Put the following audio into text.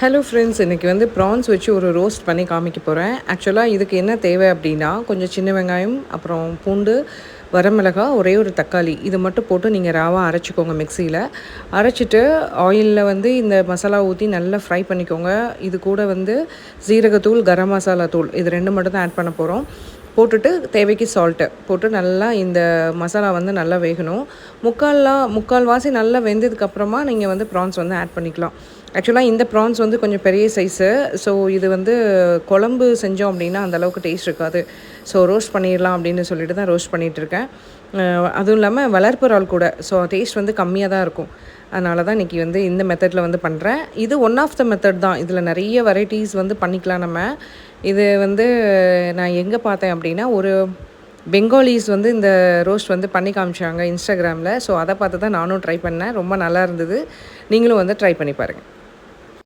Hello friends, இன்றைக்கி வந்து prawns வச்சு ஒரு ரோஸ்ட் பண்ணி காமிக்க போகிறேன். ஆக்சுவலாக இதுக்கு என்ன தேவை அப்படின்னா, கொஞ்சம் சின்ன வெங்காயம், அப்புறம் பூண்டு, வரமிளகாய், ஒரே ஒரு தக்காளி இது மட்டும் போட்டு நீங்கள் ராவாக அரைச்சிக்கோங்க மிக்சியில். அரைச்சிட்டு ஆயிலில் வந்து இந்த மசாலா ஊற்றி நல்லா ஃப்ரை பண்ணிக்கோங்க. இது கூட வந்து ஜீரகத்தூள், கரம் மசாலா தூள் இது 2 மட்டும் தான் ஆட் பண்ண போகிறோம். போட்டுட்டு தேவைக்கு சால்ட்டு போட்டு நல்லா இந்த மசாலா வந்து நல்லா வேகணும். முக்கால்வாசி நல்லா வெந்ததுக்கப்புறமா நீங்கள் வந்து ப்ரான்ஸ் வந்து ஆட் பண்ணிக்கலாம். ஆக்சுவலாக இந்த ப்ரான்ஸ் வந்து கொஞ்சம் பெரிய சைஸு. ஸோ இது வந்து குழம்பு செஞ்சோம் அப்படின்னா அந்தளவுக்கு டேஸ்ட் இருக்காது. ஸோ ரோஸ்ட் பண்ணிடலாம் அப்படின்னு சொல்லிட்டு தான் ரோஸ்ட் பண்ணிகிட்ருக்கேன். அதுவும் இல்லாமல் வளர்ப்பு இறால் கூட, ஸோ டேஸ்ட் வந்து கம்மியாக தான் இருக்கும். அதனால தான் இன்றைக்கி வந்து இந்த மெத்தடில் வந்து பண்ணுறேன். இது ஒன் ஆஃப் த மெத்தட் தான். இதில் நிறைய வெரைட்டிஸ் வந்து பண்ணிக்கலாம் நம்ம. இது வந்து நான் எங்கே பார்த்தேன் அப்படின்னா, ஒரு பெங்காலிஸ் வந்து இந்த ரோஸ்ட் வந்து பண்ணி காமிச்சாங்க இன்ஸ்டாகிராமில். ஸோ அதை பார்த்து தான் நானும் ட்ரை பண்ணேன். ரொம்ப நல்லா இருந்தது. நீங்களும் வந்து ட்ரை பண்ணி பாருங்கள்.